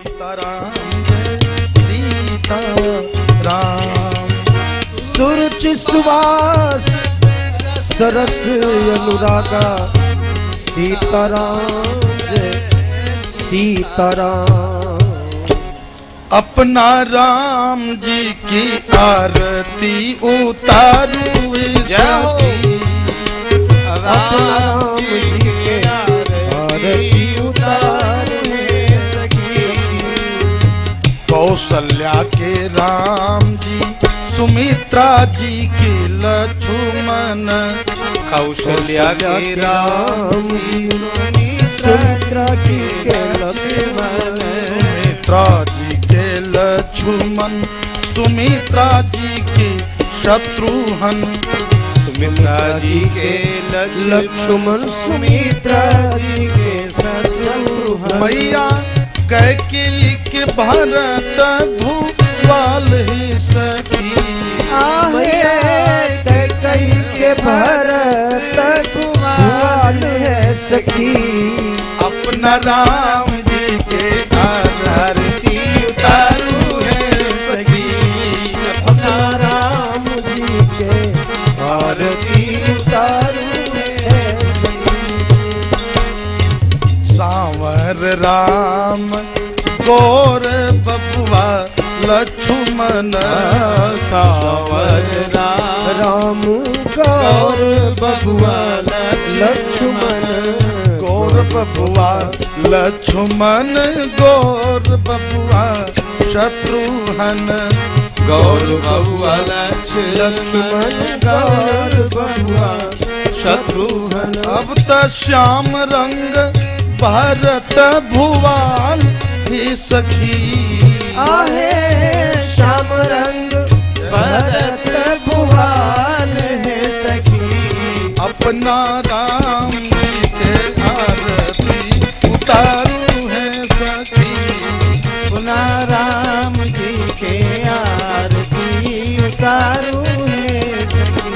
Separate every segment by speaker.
Speaker 1: सीताराम जय सीताराम।
Speaker 2: सुरुचि सुवास सरस अनुरागा सीताराम जय सीताराम।
Speaker 1: अपना राम जी की आरती उतारू सखी।
Speaker 2: राम जी की आरती उतारू सखी।
Speaker 1: कौशल्या के राम जी सुमित्रा जी के लक्ष्मण।
Speaker 2: कौशल्या के राम जी सुमित्रा जी के लक्ष्मण।
Speaker 1: सुमित्रा जी के लक्ष्मण सुमित्रा जी के शत्रुघ्न।
Speaker 2: सुमित्रा जी के लक्ष्मण सुमित्रा जी के शत्रुघ्न।
Speaker 1: मैया कैकेयी के भरत भूपाल ही सखी।
Speaker 2: कैकेयी के भरत भूपाल है सखी।
Speaker 1: अपना राम जी के आरती उतारू है सखी।
Speaker 2: अपना राम जी के आरती उतारू है सखी।
Speaker 1: सांवर राम गौर बबुआ लक्ष्मण।
Speaker 2: सांवर राम गौर बबुआ लक्ष्मण।
Speaker 1: गौर बबुआ लक्ष्मण गौर बबुआ शत्रुघ्न।
Speaker 2: गौर बबुआ लक्ष्मण गौर बबुआ शत्रुघ्न।
Speaker 1: अब तो श्याम रंग भरत भुवाल ही सखी।
Speaker 2: आहे श्याम रंग भरत भुवाल है सखी।
Speaker 1: अपना राम जी के आरती उतारू है सखी।
Speaker 2: अपना राम जी के आरती उतारू है सखी।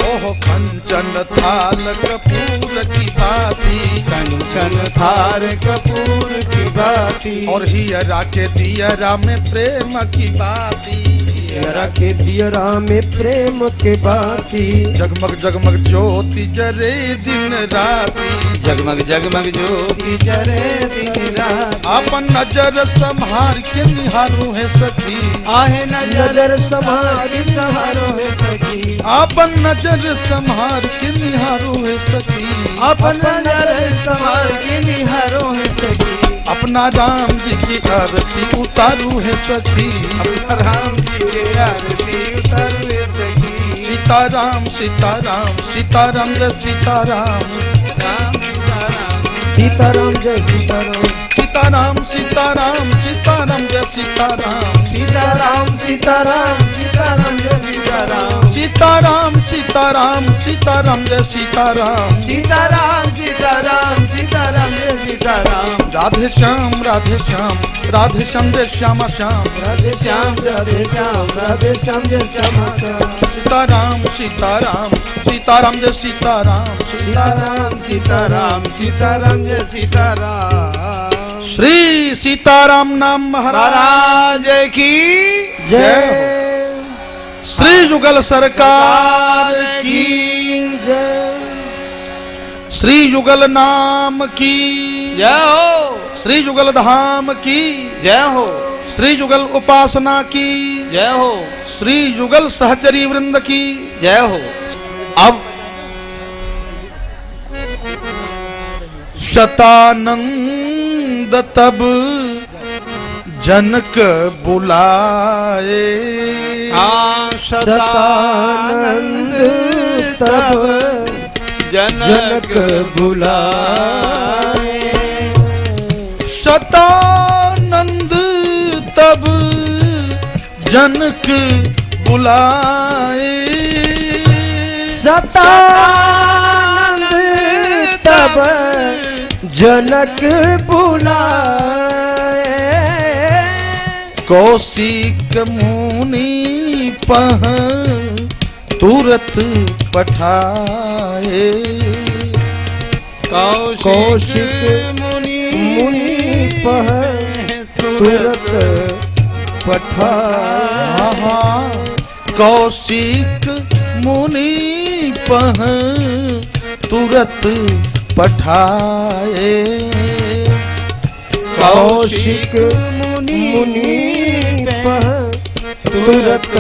Speaker 1: ओह कंचन थाल कपूर की बाती।
Speaker 2: कंचन थार कपूर की बाती।
Speaker 1: और हियरा के दियरा में प्रेम की बाती।
Speaker 2: हियरा के दियरा में प्रेम के बाती।
Speaker 1: जगमग जगमग ज्योति जरे दिन राती।
Speaker 2: जगमग जगमग ज्योति जरे दिन रात।
Speaker 1: अपन नजर संभार के निहारू है सखी।
Speaker 2: आहे नजर संभार संहारो है सखी।
Speaker 1: अपन नजर संभार के निहारू है सखी।
Speaker 2: अपन नजर संभार के निहारो है सखी।
Speaker 1: अपना राम जी की आरती उतारू है सखी।
Speaker 2: अपना राम जी की आरती उतारू है सखी।
Speaker 1: सीताराम सीताराम सीताराम जय सीताराम।
Speaker 2: राम सीताराम सीताराम जय सीताराम।
Speaker 1: सीताराम सीताराम सीताराम जय सीताराम।
Speaker 2: सीताराम सीताराम सीताराम जय सीताराम।
Speaker 1: सीताराम सीताराम सीताराम जय सीताराम।
Speaker 2: सीताराम सीताराम सीताराम जय सीताराम।
Speaker 1: राधे श्याम राधे श्याम राधे श्याम जय श्यामा श्याम।
Speaker 2: राधे श्याम राधे श्याम राधे श्याम जय श्यामा श्याम।
Speaker 1: सीताराम सीताराम सीताराम जय सीताराम।
Speaker 2: सीताराम सीताराम सीताराम जय सीताराम।
Speaker 1: श्री सीताराम नाम
Speaker 2: महाराज की
Speaker 1: जय। श्री युगल सरकार की
Speaker 2: जय।
Speaker 1: श्री युगल नाम की
Speaker 2: जय हो।
Speaker 1: श्री युगल धाम की
Speaker 2: जय हो।
Speaker 1: श्री युगल उपासना की
Speaker 2: जय हो।
Speaker 1: श्री युगल सहचरी वृंद की
Speaker 2: जय हो।
Speaker 1: अब शतानंद तब जनक बुलाए।
Speaker 2: शतानंद तब जनक बुलाए।
Speaker 1: शतानंद तब जनक बुलाए।
Speaker 2: शतानंद तब जनक बुलाए।
Speaker 1: कौशिक मुनि पह तुरत पठाए।
Speaker 2: कौशिक मुनि पह तुरत पठाए।
Speaker 1: कौशिक मुनि पह तुरत पठाए।
Speaker 2: कौशिक मुनि पह तुरत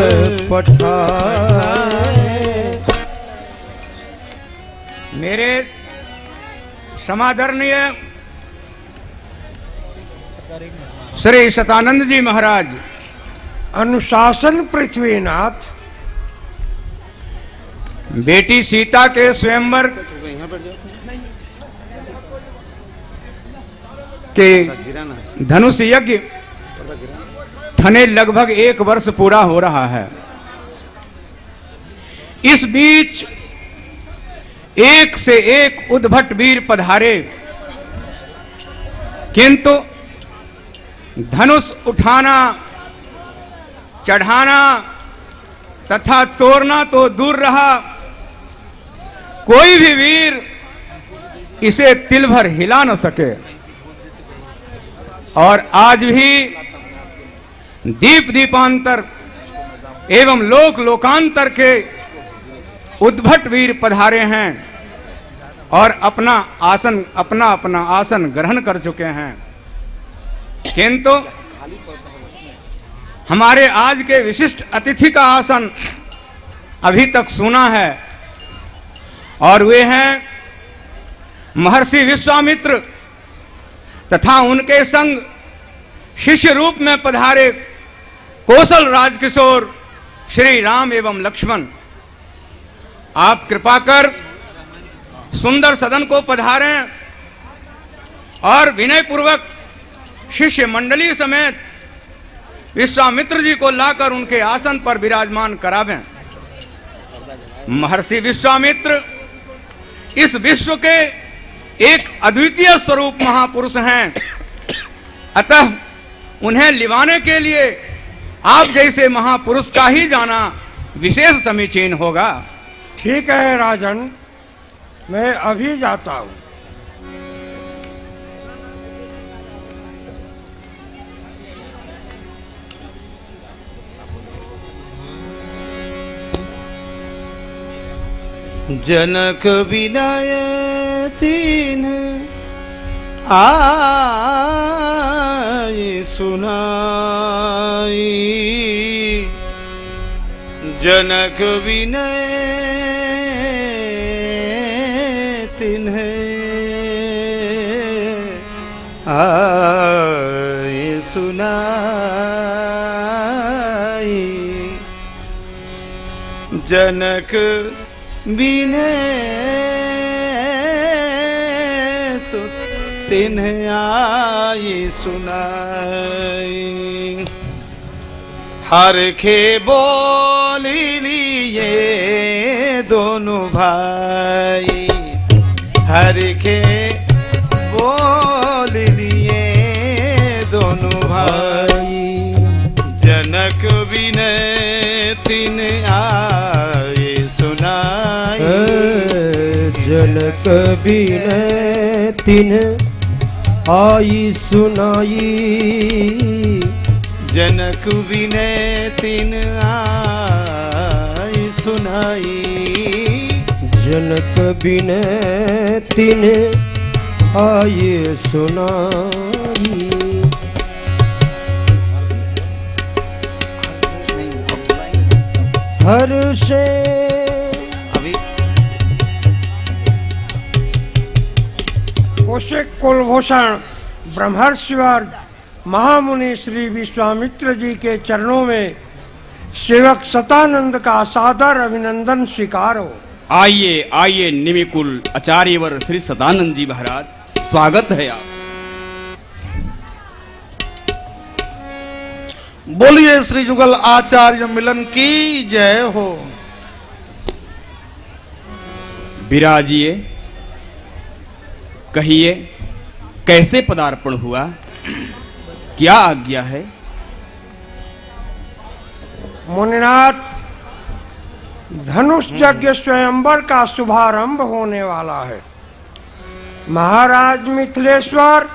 Speaker 2: पठाए।
Speaker 3: मेरे समादरणीय श्री सतानंद जी महाराज
Speaker 2: अनुशासन पृथ्वीनाथ
Speaker 3: बेटी सीता के स्वयंवर के धनुष यज्ञ ठने लगभग 1 वर्ष पूरा हो रहा है। इस बीच एक से एक उद्भट वीर पधारे, किंतु धनुष उठाना, चढ़ाना तथा तोड़ना तो दूर रहा, कोई भी वीर इसे तिल भर हिला न सके। और आज भी दीप दीपांतर एवं लोक लोकांतर के उद्भट वीर पधारे हैं और अपना अपना आसन ग्रहण कर चुके हैं, किंतु हमारे आज के विशिष्ट अतिथि का आसन अभी तक सूना है। और वे हैं महर्षि विश्वामित्र तथा उनके संग शिष्य रूप में पधारे कौशल राजकिशोर श्री राम एवं लक्ष्मण। आप कृपा कर सुंदर सदन को पधारें और विनय पूर्वक शिष्य मंडली समेत विश्वामित्र जी को लाकर उनके आसन पर विराजमान करावें। महर्षि विश्वामित्र इस विश्व के एक अद्वितीय स्वरूप महापुरुष हैं, अतः उन्हें लिवाने के लिए आप जैसे महापुरुष का ही जाना विशेष समीचीन होगा।
Speaker 2: ठीक है राजन, मैं अभी जाता हूँ।
Speaker 1: जनक विनय तीन आए सुनाई। जनक विनय तिन्हें आए सुनाई। जनक विनय तिन्हें आई सुनाई। हर खे बोली लिए दोनों भाई। हर खे बोल लिए दोनों भाई। जनक विनय तिन आए सुनाई।
Speaker 2: जनक विनय तिन आई सुनाई।
Speaker 1: जनक विनय तिन आई सुनाई।
Speaker 2: जनक विनय तिन आई सुनाई। हर्षे कौशिक कुलभूषण ब्रह्मर्षिवर महामुनि श्री विश्वामित्र जी के चरणों में सेवक सतानंद का सादर अभिनंदन स्वीकारो।
Speaker 4: आइए आइए निमिकुल आचार्यवर श्री सदानंद जी महाराज, स्वागत है आप।
Speaker 1: बोलिए श्री जुगल आचार्य मिलन की जय हो।
Speaker 4: विराजिए, कहिए कैसे पदार्पण हुआ, क्या आज्ञा है?
Speaker 2: मुनिनाथ, धनुष यज्ञ स्वयंवर का शुभारंभ होने वाला है। महाराज मिथिलेश्वर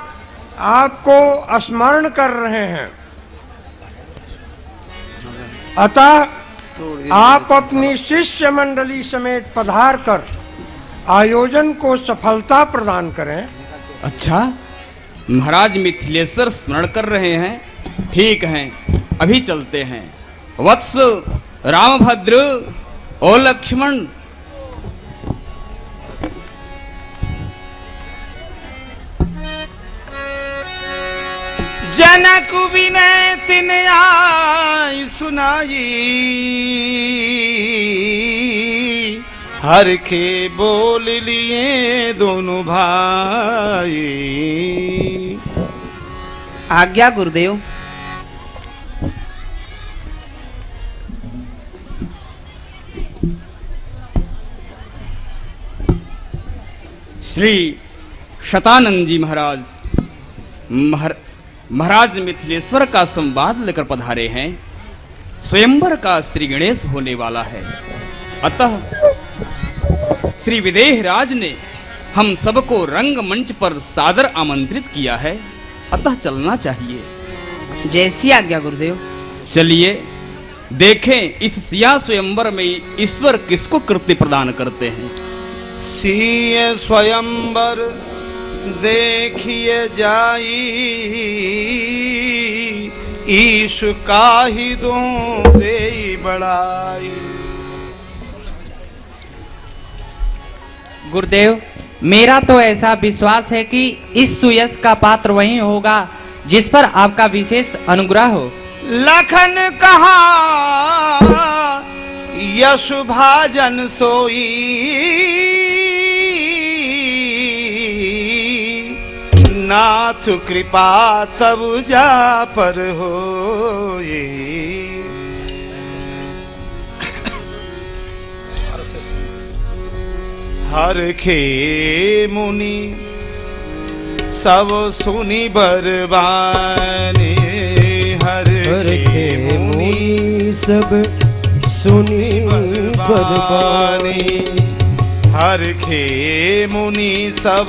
Speaker 2: आपको स्मरण कर रहे हैं। अतः आप अपनी शिष्य मंडली समेत पधार कर आयोजन को सफलता प्रदान करें।
Speaker 4: अच्छा, महाराज मिथिलेश्वर स्मरण कर रहे हैं। ठीक है, अभी चलते हैं। वत्स, रामभद्र और लक्ष्मण।
Speaker 3: जनक विनय तिन आई सुनाई, हर के बोल लिए दोनों भाई।
Speaker 5: आज्ञा गुरुदेव।
Speaker 4: श्री शतानंद जी महाराज महाराज मिथिलेश्वर का संवाद लेकर पधारे हैं। स्वयंवर का श्री गणेश होने वाला है। अतः श्री विदेह राज ने हम सबको रंगमंच पर सादर आमंत्रित किया है। अतः चलना चाहिए।
Speaker 5: जैसी आज्ञा गुरुदेव।
Speaker 4: चलिए देखें इस सिया स्वयंवर में ईश्वर किसको कृत्य प्रदान करते हैं।
Speaker 3: सिय स्वयंवर देखिए जाई, ईश काहि दो दे बड़ाई।
Speaker 5: गुरुदेव, मेरा तो ऐसा विश्वास है कि इस सुयश का पात्र वही होगा जिस पर आपका विशेष अनुग्रह हो।
Speaker 3: लखन कहा यश भाजन सोई, नाथ कृपा तब जा पर होए। हर खे मुनि सब सुनी बरबाने, हर खे मुनि
Speaker 6: सब सुनी बरबाने,
Speaker 3: हर खे मुनि सब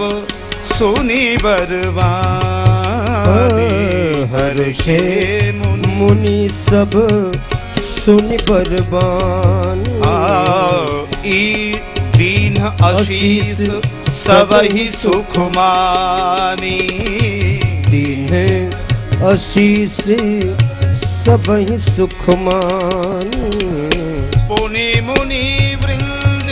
Speaker 3: सुनी बरबाने, हर खे
Speaker 6: मुनि सब सुनी बरबाने।
Speaker 3: ई दीन आशीष सबहि सुख मानी,
Speaker 6: दीन आशीष सबहि सुख मानी।
Speaker 3: पुनि मुनि वृंद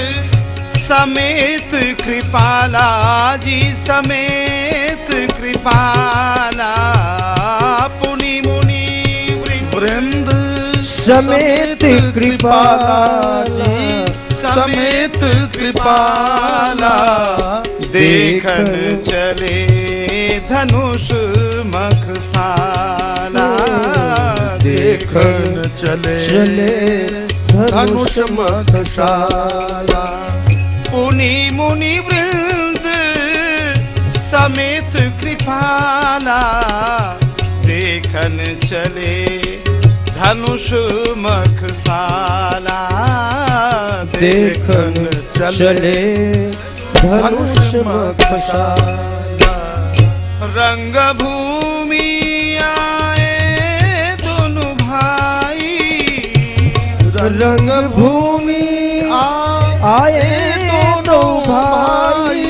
Speaker 3: समेत कृपाला जी, समेत कृपाला। पुनि मुनि
Speaker 1: वृंद
Speaker 6: समेत कृपाला,
Speaker 1: समेत कृपाला।
Speaker 3: देखन चले धनुष मखसाला,
Speaker 1: देखन चले धनुष मखसाला।
Speaker 3: पुनि मुनि वृंद समेत कृपाला, देखन चले धनुष मखसाला।
Speaker 1: देखन चले धनुष मखसाला।
Speaker 3: रंग भूमि आए दोनों भाई,
Speaker 6: रंग भूमि आए दोनों भाई।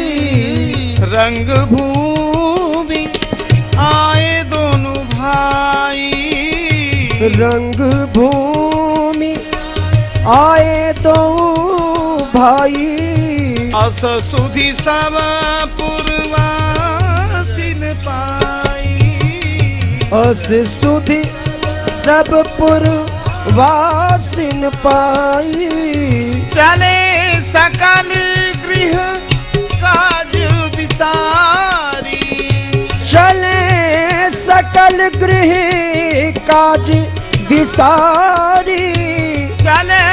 Speaker 3: रंग भूमि आए दोनों भाई,
Speaker 6: रंग भूमि आए दो भाई।
Speaker 3: अस सुधि सब पुरवासिन पाई,
Speaker 6: अस सुधि सब पुरवासिन पाई।
Speaker 3: चले सकल गृह काज विसारी,
Speaker 6: चले सकल गृह काज विसारी।
Speaker 3: चले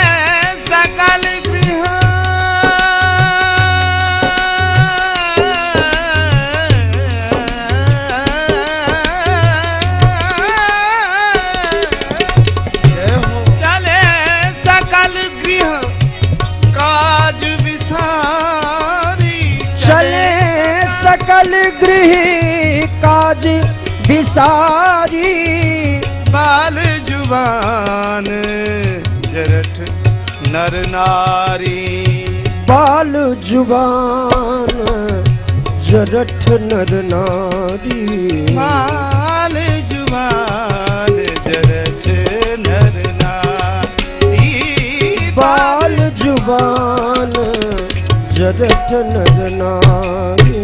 Speaker 3: सकल गृह चले सकल गृह काज विसारी।
Speaker 6: चले सकल गृह काज विसारी।
Speaker 3: बाल जुबान जरठ नर नारी।
Speaker 6: बाल जुबान जरठ नर नारी।
Speaker 3: बाल जुबान जरठ नर नारी।
Speaker 6: बाल जुबान जरठ नर नारी।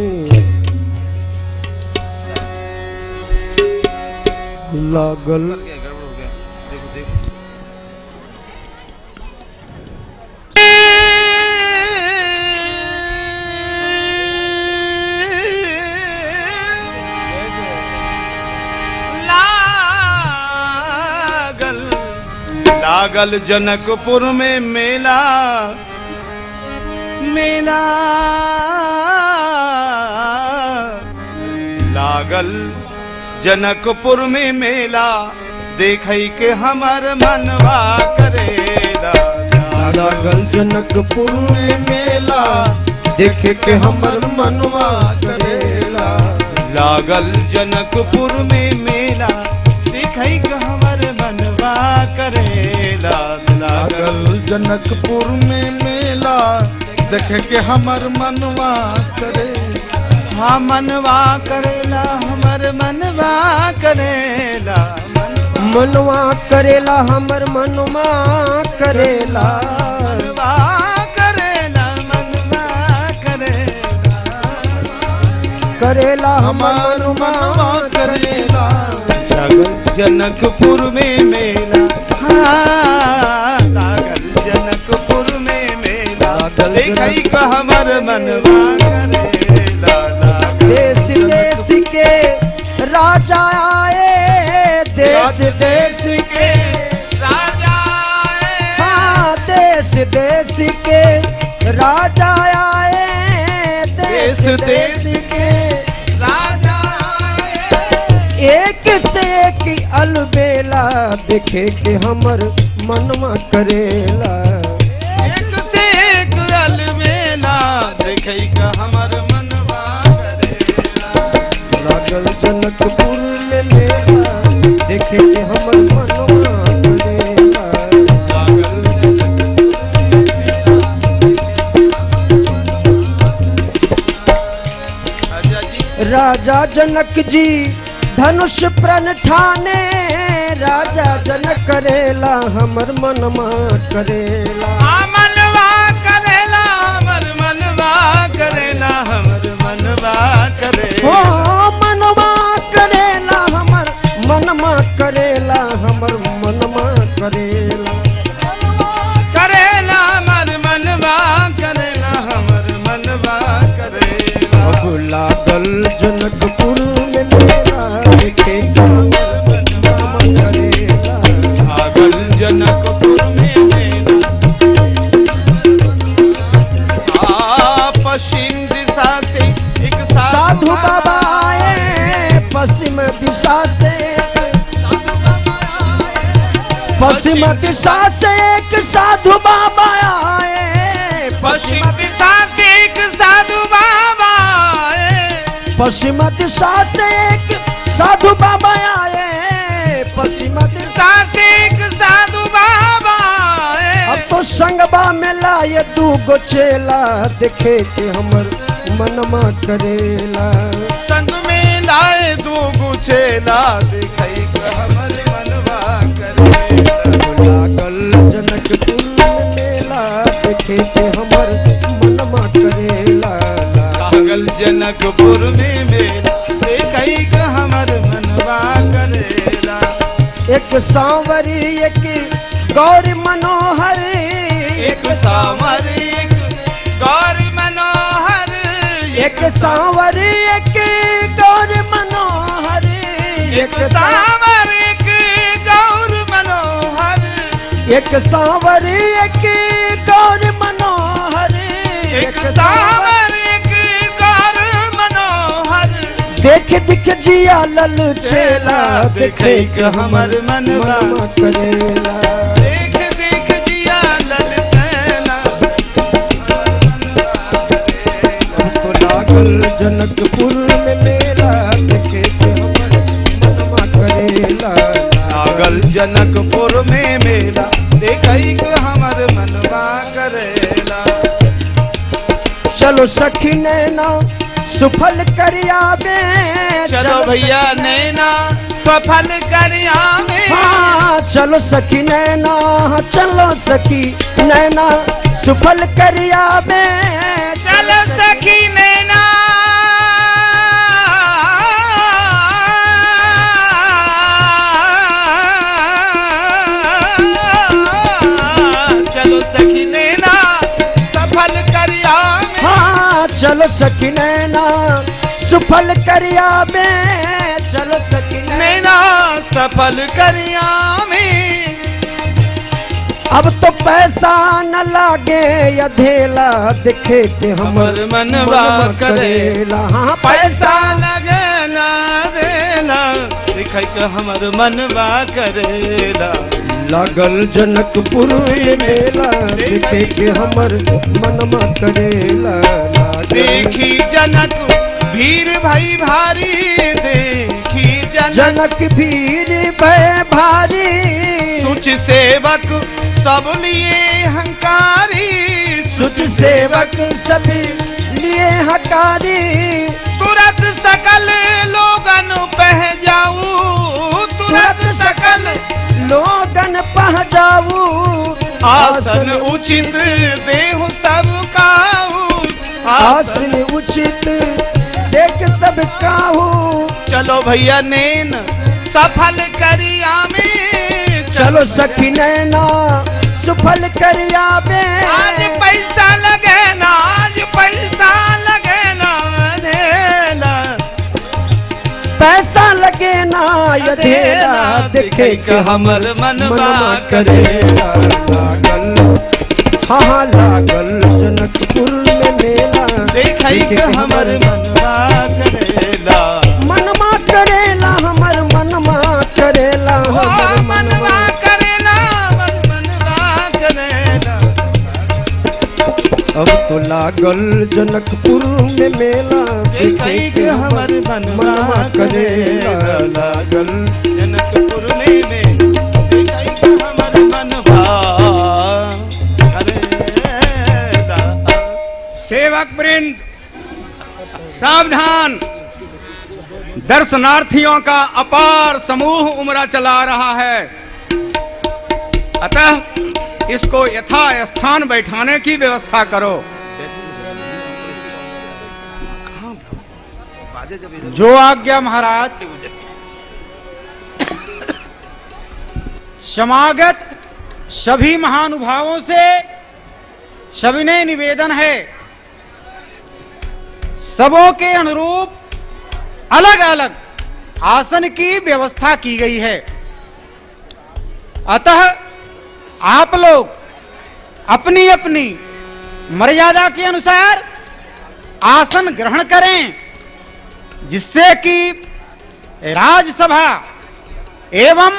Speaker 6: लागल
Speaker 3: लागल जनकपुर में मेला। मेला लागल जनकपुर में मेला। देखई के हमर मनवा करेला।
Speaker 6: लागल जनकपुर में मेला। देखे के हमर मनवा करेला।
Speaker 3: लागल जनकपुर में मेला। देखई के हमर मनवा करेला।
Speaker 1: लागल जनकपुर में मेला देखे के हमर मनवा करे।
Speaker 3: हाँ मनवा करेला हमर मनवा करेला।
Speaker 6: मनवा करेला हमर मनवा करेला।
Speaker 3: मनवा करेला मनवा करेला।
Speaker 6: करेला
Speaker 1: हमर मनवा करेला।
Speaker 3: लागल जनकपुर में मेला। हाँ लागल जनकपुर में मेला। देखई का हमर मनवा करेला।
Speaker 6: देश देश के राजा आए। देश देश
Speaker 3: के राजा आए।
Speaker 6: हाँ देश देश के राजा आए। देश देश के
Speaker 3: राजा आए।
Speaker 6: एक से एक अलबेला। देखे के हमर मनवा करेला।
Speaker 3: एक से एक अलबेला। देखई का हमर मनवा करेला।
Speaker 6: लागल जनकपुर में मेला। देखे के हमर मनवा करेला।
Speaker 3: लागल
Speaker 6: राजा जनक जी धनुष प्रण ठाने। राजा जनक करेला हमर मनवा करेला।
Speaker 3: मनवा करेला हमर मनवा करेला। हमर मनवा करेला।
Speaker 6: हो मनवा करेला हमर मनवा करेला। हमर मनवा करेला।
Speaker 3: करेला हमर मनवा करेला। हमर मनवा करेला।
Speaker 6: अब लागल जनकपुर में मेला। देखे के हमर मनवा करेला।
Speaker 3: लागल जनकपुर में मेला। पश्चिम दिशा से एक
Speaker 6: साधु बाबा आए। पश्चिम दिशा से पश्चिम दिशा से एक साधु बाबा आए।
Speaker 3: पश्चिम दिशा से एक साधु बाबा आए।
Speaker 6: पश्चिम दिशा से एक साधु बाबा आए। पश्चिम दिशा
Speaker 3: से एक साधु बाबा आए।
Speaker 6: अब तो संगबा में लाए दू गो चेला। देखे के हमर मनवा करेला।
Speaker 3: संग में लाए दो गुचेला। देखई के हमर मनवा करेला।
Speaker 6: लागल जनकपुर में मेला। देखे के हमर मनवा करेला।
Speaker 3: लागल जनकपुर में मेला। देखई के हमर मनवा करेला।
Speaker 6: एक सांवरी एक गौरी मनोहर।
Speaker 3: एक सांवर एक गौरी मनोहर।
Speaker 6: एक सांवरी एक गौरी मनोहर।
Speaker 3: एक सांवर एक गौर मनोहर।
Speaker 6: एक सांवरी एक गौरी मनोहर।
Speaker 3: एक सांवर एक गौर मनोहर।
Speaker 6: देख दिख जिया लल चेला।
Speaker 3: देखे के हमर मनवा
Speaker 6: करेला।
Speaker 3: देख देख जिया लल चेला।
Speaker 6: तो लागल जनकपुर में मेला। देखे के हमर मनवा चलो सखी नैना सुफल करिया में
Speaker 1: चलो भैया नैना सफल करिया में
Speaker 6: हाँ चलो सखी नैना चलो सखी नैना सुफल करिया में
Speaker 1: चलो सखी नैना चलो सखी नैना सफल करिया में
Speaker 6: हाँ चलो सखी नैना सुफल करिया में चलो सखी
Speaker 1: नैना सफल करिया में
Speaker 6: अब तो पैसा न लागे या धेला दिखे के हमर
Speaker 1: मनवा करेला
Speaker 6: हाँ
Speaker 1: पैसा लगे ना देला दिखाई के हमर मनवा करेला
Speaker 6: लागल जनकपुर में मेला देखे के हमर मनवा करेला
Speaker 1: देखी जनक भीड़ भाई भारी देखी
Speaker 6: जनक भीड़ भय भारी
Speaker 1: सुच सेवक सब लिए हंकारी
Speaker 6: सुच सेवक सभी लिए हकारी
Speaker 1: तुरंत सकल लोगन पह जाऊं तुरंत सकल
Speaker 6: लोगन पह जाऊ
Speaker 1: आसन उचित देहु सब काऊ
Speaker 6: आसन उचित देख सब काहू
Speaker 1: चलो भैया नैन सफल करिया में
Speaker 6: चलो सखी नैना सुफल करिया में
Speaker 1: आज पैसा लगे ना आज पैसा लगे ना देला
Speaker 6: पैसा लगे ना ये धेला देखे के
Speaker 1: हमर मनवा
Speaker 6: करेला लागल हाँ लागल जनकपुर में मेला
Speaker 1: देखई के हमर मनवा करेला
Speaker 6: मनमा करेला हमर मनमा करेला
Speaker 1: ओ
Speaker 6: हमर
Speaker 1: मनवा करेला मनवा करेला
Speaker 6: अब तो लागल जनकपुर में मेला
Speaker 1: देखई के हमर मनवा करेला लागल जनकपुर में देखई के हमर मनवा करेला
Speaker 3: सेवक वृंद सावधान, दर्शनार्थियों का अपार समूह उमड़ा चला रहा है, अतः इसको यथा स्थान बैठाने की व्यवस्था करो।
Speaker 7: जो आज्ञा महाराज। समागत सभी महानुभावों से सविनय निवेदन है, सबों के अनुरूप अलग अलग आसन की व्यवस्था की गई है, अतः आप लोग अपनी अपनी मर्यादा के अनुसार आसन ग्रहण करें, जिससे कि राजसभा एवं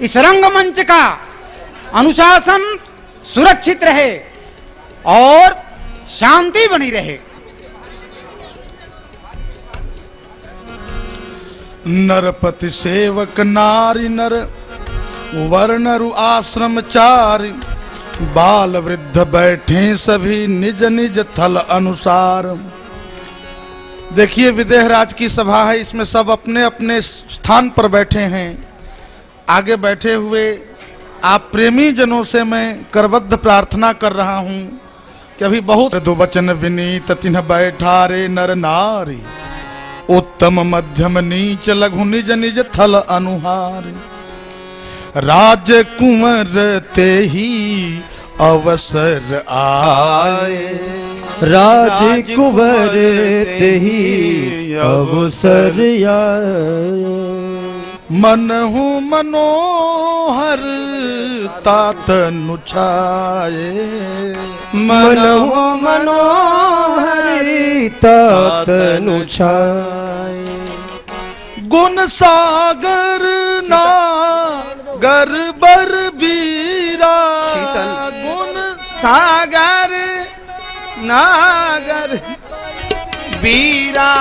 Speaker 7: इस रंगमंच का अनुशासन सुरक्षित रहे और शांति बनी रहे।
Speaker 1: नरपति सेवक नारी नर वर्णरु आश्रमचारी, बाल वृद्ध बैठे सभी निज निज थल अनुसार। देखिए विदेहराज की सभा है, इसमें सब अपने अपने स्थान पर बैठे हैं। आगे बैठे हुए आप प्रेमी जनों से मैं करबद्ध प्रार्थना कर रहा हूं कि अभी बहुत दो वचन विनीत तिन्ह बैठा रे नर नारी, उत्तम मध्यम नीच लघु निज निज थल अनुहार। राजकुंवर ते ही अवसर आए,
Speaker 6: राजकुंवर ते ही अवसर आए।
Speaker 1: मनहु मनोहर तात नुछाए,
Speaker 6: मनहु मनोहर तात नुछाए।
Speaker 1: गुण सागर नागर बर बीरा, गुण सागर नागर बीरा,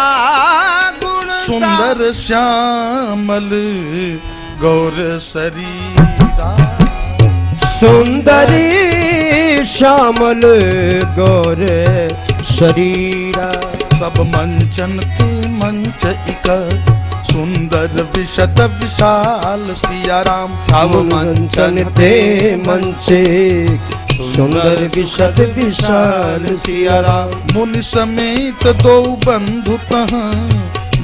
Speaker 1: गुण सुंदर श्यामल गौर शरीरा,
Speaker 6: सुंदरी श्यामल गौर शरीरा।
Speaker 1: सब मंचन ते मंच इक सुंदर विशद विशाल सिया राम।
Speaker 6: सब मंचन ते मंचे सुंदर विशद विशाल सिया राम।
Speaker 1: मुनि समेत दो बंधु तहाँ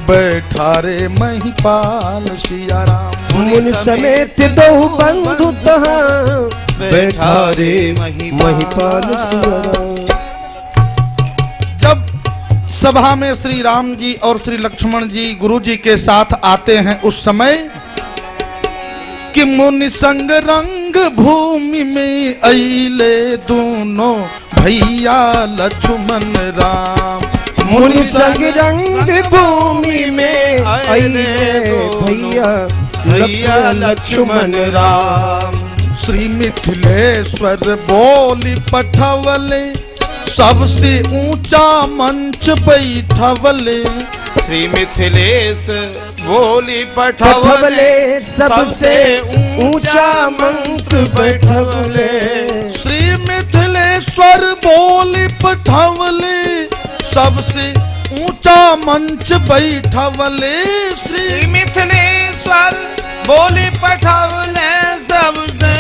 Speaker 1: बैठा रे महिपाल सिया राम।
Speaker 6: मुनि समेत दो बंधु तहाँ बैठा रे महिपाल सिया राम।
Speaker 1: जब सभा में श्री राम जी और श्री लक्ष्मण जी गुरु जी के साथ आते हैं उस समय कि मुनि संग रंग भूमि में अइले दोनों भैया लक्ष्मण राम।
Speaker 6: मुनि संग रंग भूमि में अइले भैया लक्ष्मण राम।
Speaker 1: श्री मिथिलेश्वर बोली पठवले सबसे ऊंचा मंच बैठवले।
Speaker 3: श्री मिथिलेश बोली
Speaker 6: पठवले सबसे ऊंचा मंत्र बैठवले।
Speaker 1: श्री मिथिलेश्वर बोली पठवले सबसे ऊंचा मंच बैठवले।
Speaker 3: श्री मिथिलेश्वर बोली पठवले सबसे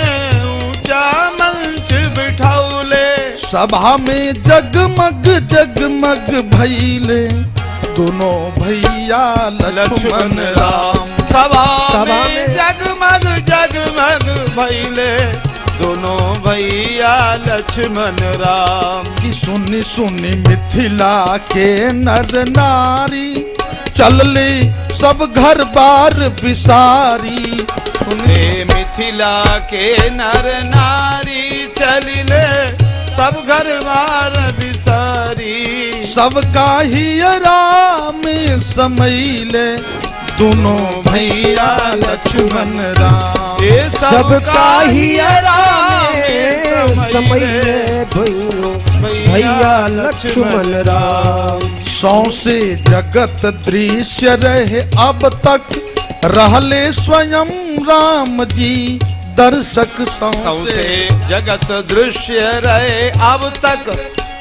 Speaker 3: ऊंचा मंच बिठौले।
Speaker 1: सभा में जगमग जगमग भइले दोनों भैया लक्ष्मण राम।
Speaker 3: सभा में जगमग जगमग भइले दोनों भैया लक्ष्मण राम।
Speaker 1: कि सुनी सुनी मिथिला के नर नारी चलले सब घर बार बिसारी।
Speaker 3: सुने मिथिला के नर नारी चलिले सब घर बार बिसारी।
Speaker 1: सबका ही राम समैले दोनों भैया लक्ष्मण राम।
Speaker 3: ये
Speaker 6: सबका ही राम समैले भैया लक्ष्मण राम।
Speaker 1: सौसे जगत दृश्य रहे अब तक रहले स्वयं राम जी दर्शक।
Speaker 3: सौसे जगत दृश्य रहे अब तक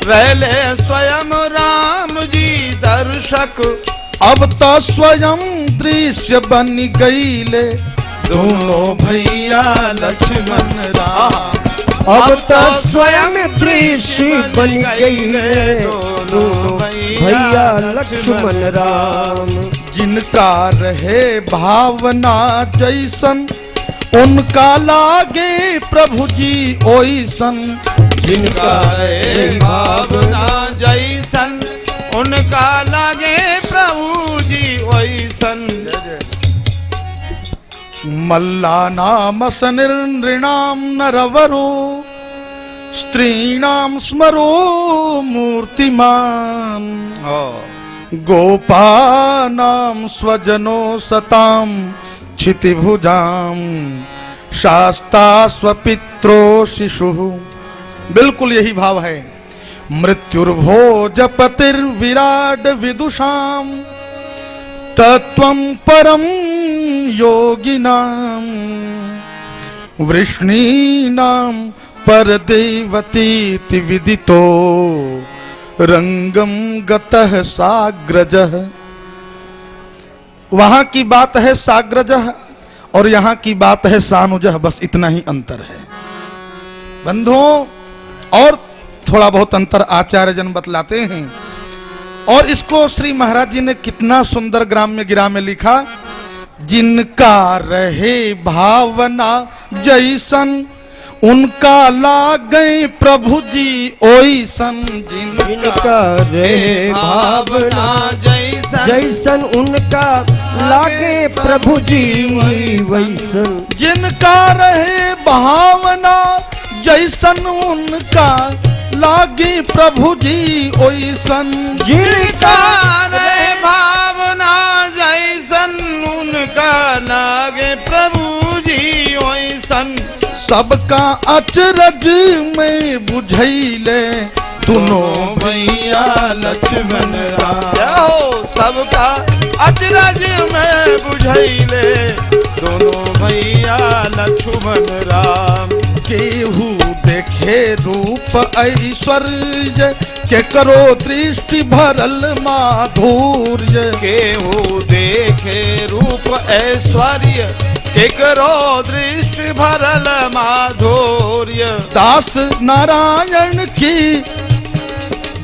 Speaker 3: रहले स्वयं राम जी दर्शक।
Speaker 1: अब तो स्वयं दृश्य बन गईले दोनों भैया लक्ष्मण राम।
Speaker 6: अब तो स्वयं दृश्य बन गईले दोनों भैया लक्ष्मण राम।
Speaker 1: जिनका रहे भावना जैसन उनका लागे प्रभु जी ओइसन।
Speaker 3: जिनका रहे भावना जैसन उनका लागे प्रभु जी ओइसन।
Speaker 1: मल्ला नाम सनिर्नृणाम नरवरो स्त्रीणाम स्मरो मूर्तिमान। गोपानाम स्वजनो सताम क्षितिभुजाम शास्ता स्वपित्रो शिशु। बिल्कुल यही भाव है। मृत्युर्भोजपतिर्विराड विदुषाम तत्वं परम योगिनाम वृष्णीनां परदेवतीति विदितो रंगम गतः साग्रजः। वहां की बात है साग्रजः और यहाँ की बात है सानुजः, बस इतना ही अंतर है बंधुओं। और थोड़ा बहुत अंतर आचार्य जन बतलाते हैं। और इसको श्री महाराज जी ने कितना सुंदर ग्राम्य गिरा में लिखा। जिनका रहे भावना जैसन उनका लागे प्रभु जी ओइसन।
Speaker 6: जिनका रहे भावना जैसन उनका लागे प्रभु जी वैसन।
Speaker 1: जिनका रहे भावना जैसन उनका लागे प्रभु जी ओइसन।
Speaker 6: जिनका
Speaker 3: रहे भावना जैसन उनका लागे प्रभु जी ओइसन।
Speaker 1: सबका अचरज में बुझैले दोनों भैया लक्ष्मण राम।
Speaker 3: सबका अचरज में बुझैले दोनों भैया लक्ष्मण राम।
Speaker 1: केहू देखे रूप ऐश्वर्य के करो दृष्टि भरल माधुर्य
Speaker 8: केहू देखे रूप ऐश्वर्य केकरो दृष्टि भरल माधुर्य
Speaker 1: दास नारायण की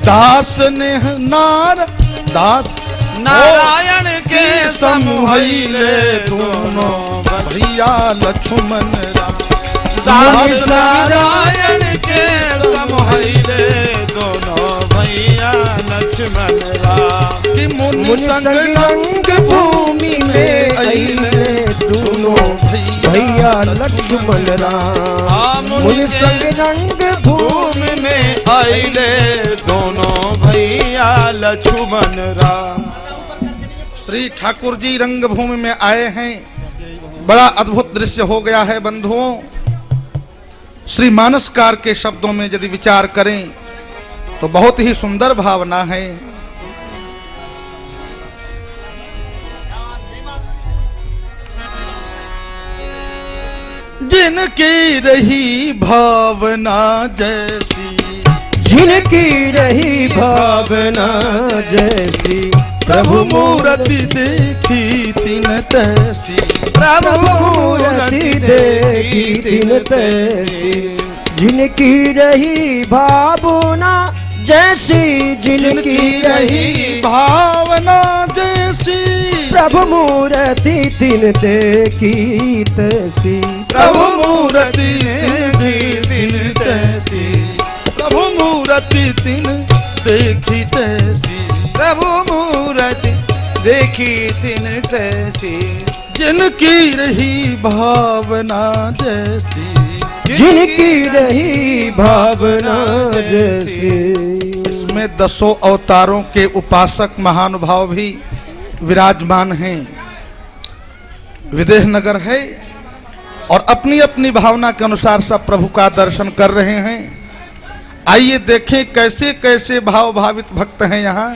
Speaker 1: दास नेह दास
Speaker 8: नारायण के
Speaker 1: समूहैले दोनों भैया लक्ष्मण राम
Speaker 8: दास नारायण के समूहैले दोनों भैया लक्ष्मण राम
Speaker 1: कि मुनि संग
Speaker 6: रंग भूमि में अइले दोनों भैया लक्ष्मण राम मुनि संग रंग
Speaker 8: भूमि में अइले दोनों भैया लक्ष्मण राम।
Speaker 1: श्री ठाकुर जी रंगभूमि में आए हैं। बड़ा अद्भुत दृश्य हो गया है बंधुओं। श्री मानसकार के शब्दों में यदि विचार करें तो बहुत ही सुंदर भावना है। जिनकी रही भावना जैसी
Speaker 6: जिनकी रही भावना जैसी
Speaker 1: प्रभु मूर्ति देखी तिन तैसी
Speaker 8: प्रभु
Speaker 6: मूर्ति देखी तिन तैसी जिनकी रही भावना जैसी जिनकी रही
Speaker 1: भावना जैसी
Speaker 6: प्रभु मूर्ति तिन देखी तैसी
Speaker 1: प्रभु मूर्ति देखी तिन तैसी प्रभु मूर्ति तिन देखी तैसी
Speaker 8: प्रभु मूर्ति देखी तिन तैसी
Speaker 1: जिनकी रही भावना जैसी
Speaker 6: जिनकी रही भावना जैसी।
Speaker 1: इसमें 10 अवतारों के उपासक महानुभाव भी विराजमान हैं। विदेह नगर है और अपनी अपनी भावना के अनुसार सब प्रभु का दर्शन कर रहे हैं। आइए देखें कैसे कैसे भाव भावित भक्त हैं यहाँ।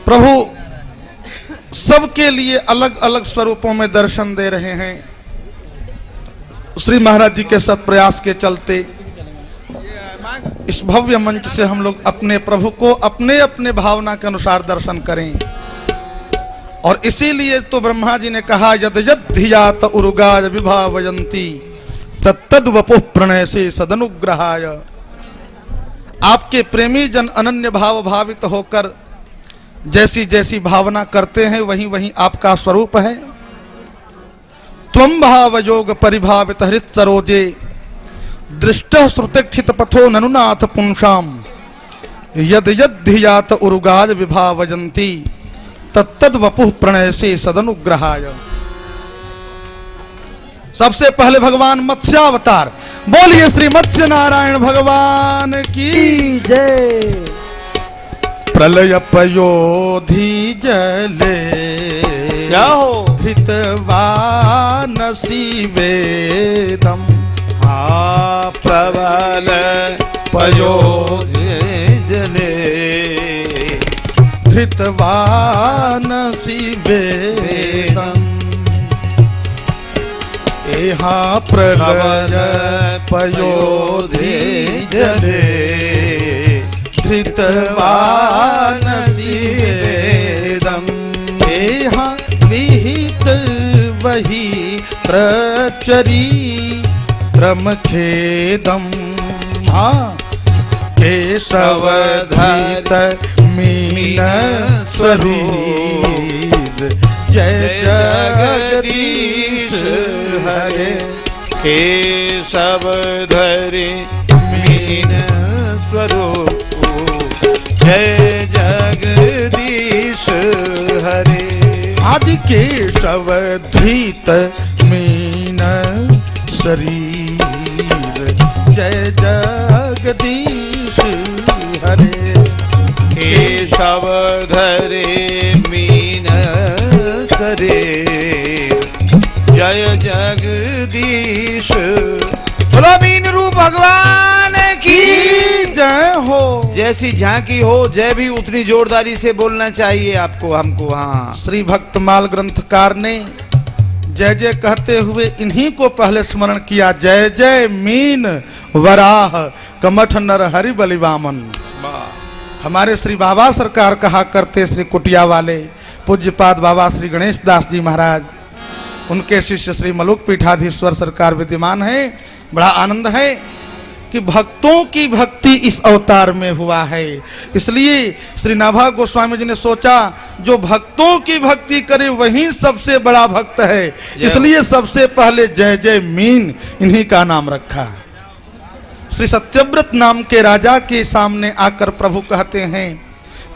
Speaker 1: प्रभु सबके लिए अलग अलग स्वरूपों में दर्शन दे रहे हैं। श्री महाराज जी के सत प्रयास के चलते इस भव्य मंच से हम लोग अपने प्रभु को अपने अपने भावना के अनुसार दर्शन करें। और इसीलिए तो ब्रह्मा जी ने कहा यद यद धियात उरुगाय विभावयन्ति तत्तद वपुः प्रणय से सदनुग्रहाय। आपके प्रेमी जन अनन्य भाव भावित होकर जैसी जैसी भावना करते हैं वहीं वहीं आपका स्वरूप है। त्वं भाव योग परिभावित हृत सरोजे दृष्ट श्रुतिक्षित पथो ननुनाथ पुंसाम यद यद धियात उरुगाज विभावयन्ति तत्तद वपुः प्रणय से सदनुग्रहाय। सबसे पहले भगवान मत्स्यावतार। बोलिए श्री मत्स्य नारायण भगवान की
Speaker 6: जय।
Speaker 1: प्रलय पयोधि जले
Speaker 8: क्या हो
Speaker 1: धृतवानसी वेदम
Speaker 8: प्रबल पयोधि जले
Speaker 1: धृतवानसी वेदम यहाँ प्रलय पयोधि जले धृतवानसी वेदम यहाँ विहित वही प्रचरी क्रमखेदम केशव धृत मीन शरीर जय जगदीश हरे
Speaker 8: केशव धरि मीन स्वरूप जय जगदीश हरे।
Speaker 1: आदि केशव धृत मीन शरीर जय जगदीश हरे।
Speaker 8: केशव धरे मीन शरीर जय जगदीश। बोलो मीन रूप भगवान की
Speaker 1: जय हो।
Speaker 8: जैसी झांकी हो जय भी उतनी जोरदारी से बोलना चाहिए आपको हमको। हाँ
Speaker 1: श्री भक्तमाल ग्रंथकार ने जय जय कहते हुए इन्हीं को पहले स्मरण किया। जय जय मीन वराह कमठ नर हरि बलि वामन। हमारे श्री बाबा सरकार कहा करते, श्री कुटिया वाले पूज्यपाद बाबा श्री गणेश दास जी महाराज, उनके शिष्य श्री मलुक पीठाधीश्वर सरकार विद्यमान है। बड़ा आनंद है कि भक्तों की भक्ति इस अवतार में हुआ है। इसलिए श्री नाभा गोस्वामी जी ने सोचा जो भक्तों की भक्ति करे वही सबसे बड़ा भक्त है, इसलिए सबसे पहले जय जय मीन इन्हीं का नाम रखा। श्री सत्यव्रत नाम के राजा के सामने आकर प्रभु कहते हैं,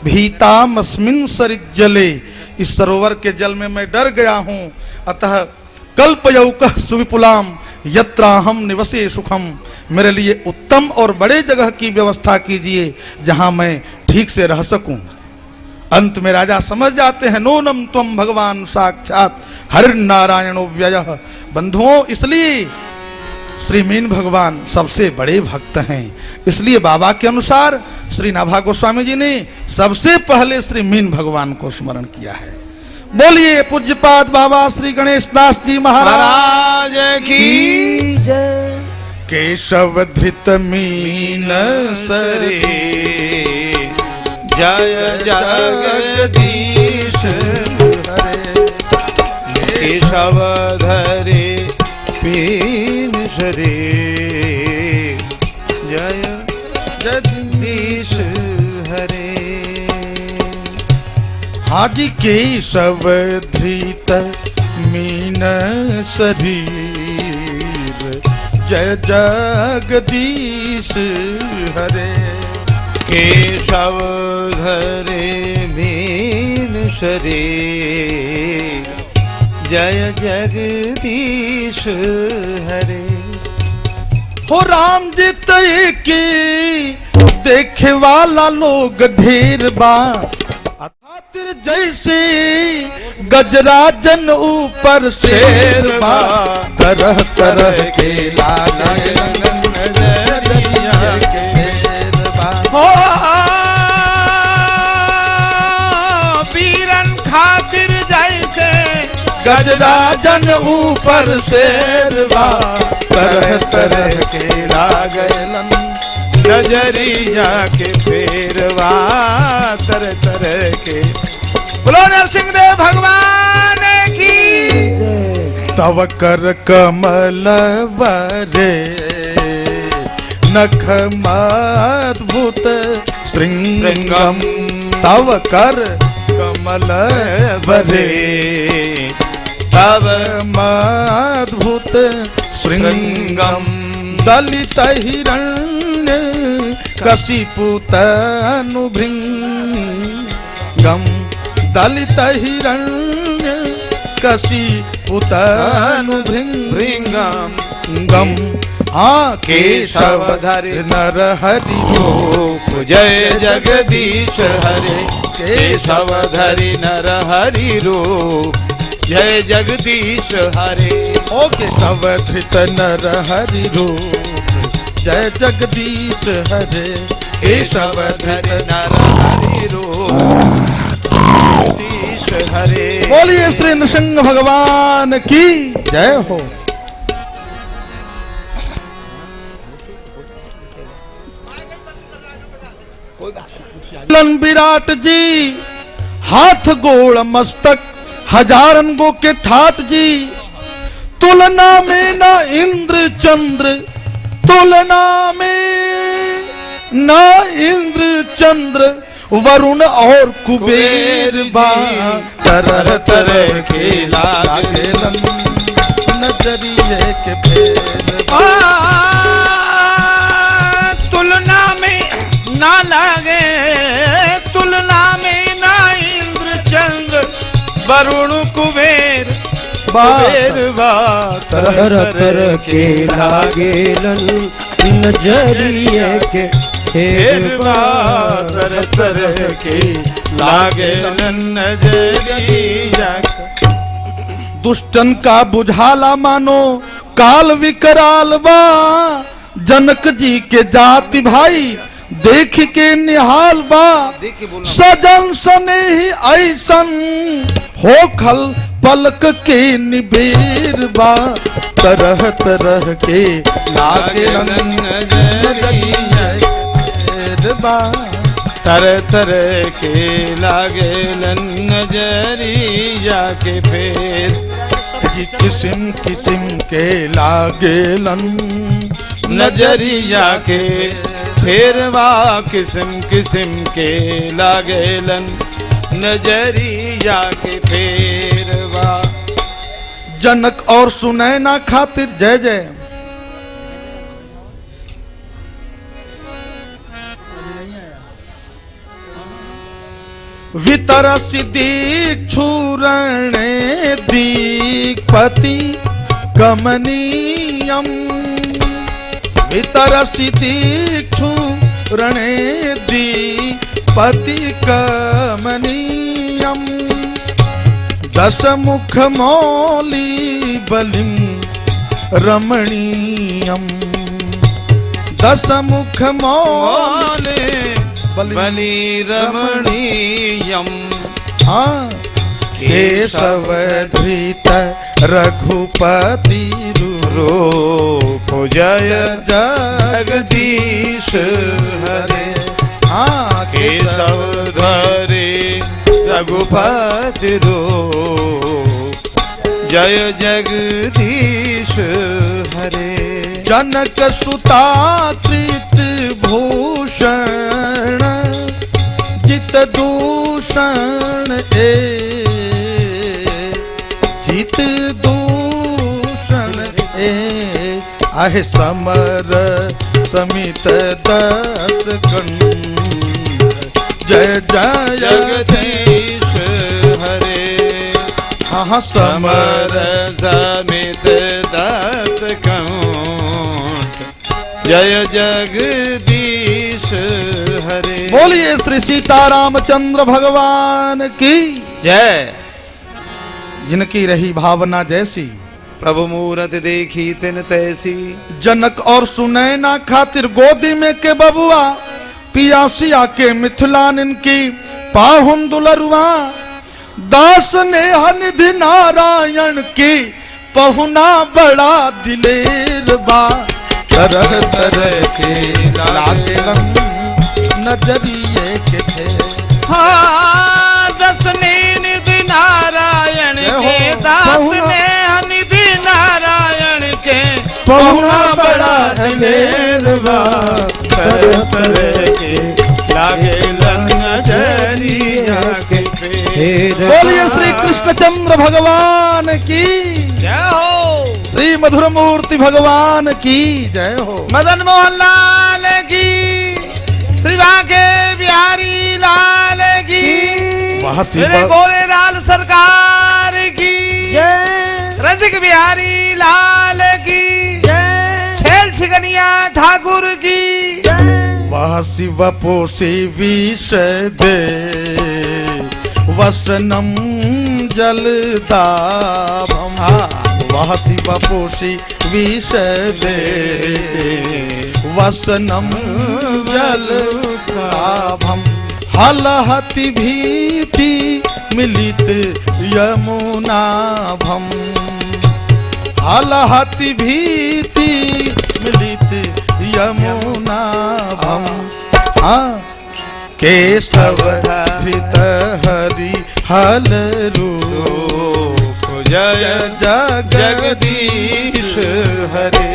Speaker 1: भीतामस्मिन् सरिज्जले, इस सरोवर के जल में मैं डर गया हूँ, अतः कल्पयौकः सुविपुलाम यत्राहम निवसे सुखम, मेरे लिए उत्तम और बड़े जगह की व्यवस्था कीजिए जहां मैं ठीक से रह सकूं। अंत में राजा समझ जाते हैं, नूनम त्वम भगवान साक्षात हरिनारायणो व्ययः। बंधुओं, इसलिए श्री मीन भगवान सबसे बड़े भक्त हैं। इसलिए बाबा के अनुसार श्री नाभा गोस्वामी जी ने सबसे पहले श्री मीन भगवान को स्मरण किया है। बोलिए पूज्यपाद बाबा श्री गणेश दास जी महाराज की
Speaker 6: जय।
Speaker 1: केशव धृत मीन सरे
Speaker 8: जय जगदीश हरे, केशव धरे मीन सरे जय जगदीश हरे।
Speaker 1: हाजी केशव धृत मीन शरीर जय जगदीश हरे।
Speaker 8: केशव धरे मीन शरीर जय जगदीश हरे।
Speaker 1: हो राम जी तय की देखे वाला लोग ढेर बा, खातिर जैसे गजराजन ऊपर शेर बा, तरह तरह के लागे नजरिया के शेर बा।
Speaker 8: हो वीरन खातिर जैसे
Speaker 1: गजराजन ऊपर शेर बा, तरह तरह के लागलन
Speaker 8: नजरिया के फेरवा तरह तरह के। बोलो नरसिंह देव भगवान की।
Speaker 1: तव कर कमल वरे नख मद्भुत श्रृंगम, तव कर कमल वरे
Speaker 8: तव
Speaker 1: मद्भुत श्रृंगम, दलित हिरण्य कशिपुतनु भृंगम, दलित हिरण्य कशिपुतनु भृंगम। हाँ केशव धरे नर हरि रूप
Speaker 8: जय जगदीश हरे, केशव धरि नर हरि रूप जय जगदीश हरे।
Speaker 1: ओ केशव धृत नर हरि रूप जय जगदीश हरे,
Speaker 8: केशव धरि नर हरि रूप जगदीश हरे।
Speaker 1: बोलिए श्री नृसिंह भगवान की जय हो। विराट जी हाथ गोड़ मस्तक हजारन गो के ठाट जी, तुलना में ना इंद्र चंद्र, तुलना में ना इंद्र चंद्र, वरुण और कुबेर बा, तरह तरह के लागेलन नजरिए के फेर बा।
Speaker 8: तुलना में ना लागे, तुलना में ना इंद्र चंद्र वरुण कुबेर कुबेर बा,
Speaker 6: तरह तरह के लागेलन नजरिए के
Speaker 8: फेर बा, तरह तरह के लागेलन नजरिया के।
Speaker 1: दुष्टन का बुझाला मानो काल विकराल बा, जनक जी के जाति भाई देख के निहाल बा, सजन सने ही ऐसन हो खल पलक के निबेर बा तरह तरह के लागे
Speaker 8: नजरिया
Speaker 1: बा
Speaker 8: तरह तरह के लागे नजरिया के फेर
Speaker 1: जी किस्म किस्म के लागेलन
Speaker 8: नजरिया के फेरवा किस्म किस्म के लागेलन नजरिया के फेरवा।
Speaker 1: जनक और सुनैना खातिर जय जय। वितरसि दीक्षुरणे दीपति गमनीयम वितरसि दीक्षुरणे दीपति गमनीयम दशमुख मौली बलिं रमणीयम दशमुख मौली
Speaker 8: बलि रमणीयम
Speaker 1: हाँ केशवधृत रघुपति
Speaker 8: रूप जय
Speaker 1: जगदीश
Speaker 8: हरे।
Speaker 1: हाँ
Speaker 8: केशव धरे रघुपति रूप जय जगदीश हरे।
Speaker 1: जनक सुता कृत भूषण जित दूषण जित दूषण आहे समर समित दस कंठ जय जय
Speaker 8: जगदीश हरे।
Speaker 1: हाँ
Speaker 8: समर समित दस कंठ जय जगदीश हरे।
Speaker 1: बोलिए श्री सीतारामचंद्र भगवान की
Speaker 8: जय।
Speaker 1: जिनकी रही भावना जैसी
Speaker 8: प्रभु मूरत देखी तिन तैसी।
Speaker 1: जनक और सुनैना खातिर गोदी में के बबुआ पियासिया के मिथिलान की पाहुन दुलरुआ दास ने निधि नारायण की पहुना बड़ा दिलेर बा तरह तरह के लागेलन नजरिए के थे।
Speaker 8: हाँ दसने निधि नारायण के दास ने निधि नारायण के
Speaker 6: पहुना बड़ा
Speaker 8: दिलेरवा तरह तरह के लागे नजरिया के फेर।
Speaker 1: बोलिए श्री कृष्णचंद्र भगवान की
Speaker 8: जय हो।
Speaker 1: श्री मधुर मूर्ति भगवान की जय हो।
Speaker 8: मदन मोहन लाल की। श्री बांके बिहारी लाल की।
Speaker 1: वहाँ
Speaker 8: श्री गोरे लाल सरकार की
Speaker 6: जय।
Speaker 8: रसिक बिहारी लाल की
Speaker 6: जय।
Speaker 8: छेल छिगनिया ठाकुर की
Speaker 6: जय।
Speaker 1: वह शिव पोषी विष दे वसनम जलदाभम वह शिव पोषी विष दे वसनम जलदाभम हलहति भीति मिलित यमुनाभम हलहति भीति मिलित यमुनाभम हाँ केशव धृत हरि हल रूप
Speaker 8: जय
Speaker 1: जगदीश
Speaker 8: हरे।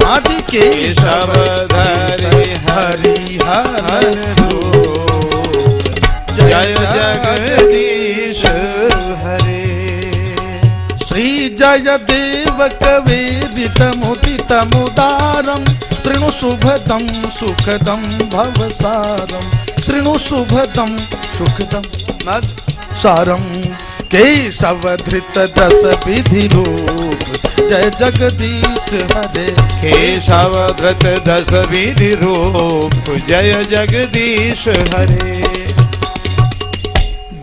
Speaker 1: आदि केशव धरि हरि हल रूप
Speaker 8: जय जगदीश हरे।
Speaker 1: श्री जय देव कवेदित मुदित मुदारम शृणु शुभदम सुखदम भवसारम शृणु शुभदम सुखदम सारम केशव धृत दस विधि रूप जय जगदीश हरे।
Speaker 8: केशव धृत दस विधि रूप जय जगदीश हरे।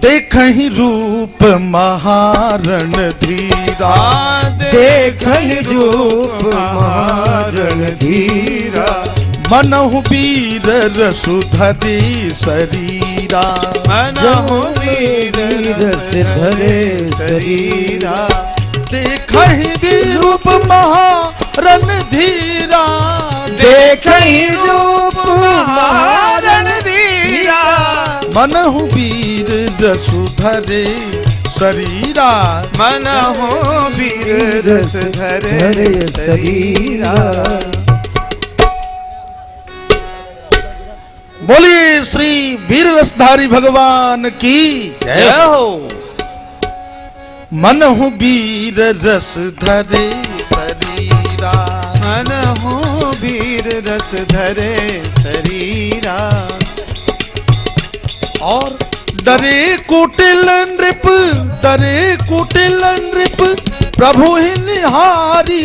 Speaker 1: देखहि रूप महारण धीरा
Speaker 6: देखहि रूप महारण धीरा
Speaker 1: मनहु वीर रसुधरी शरीरा शरीरा
Speaker 8: मनहु वीर रस धरे शरीरा
Speaker 1: देखहि विरूप महारण धीरा
Speaker 8: देखहि रूप महारण धीरा
Speaker 1: मनहु वीर रसु धरे शरीरा
Speaker 8: मनहु वीर रस धरे शरीरा।
Speaker 1: बोलिए श्री वीर रसधारी भगवान की
Speaker 8: जय हो।
Speaker 1: मनहु वीर रस धरे शरीरा
Speaker 8: मनहु वीर रस धरे शरीरा
Speaker 1: और डरे कुटिल नृप प्रभु ही निहारी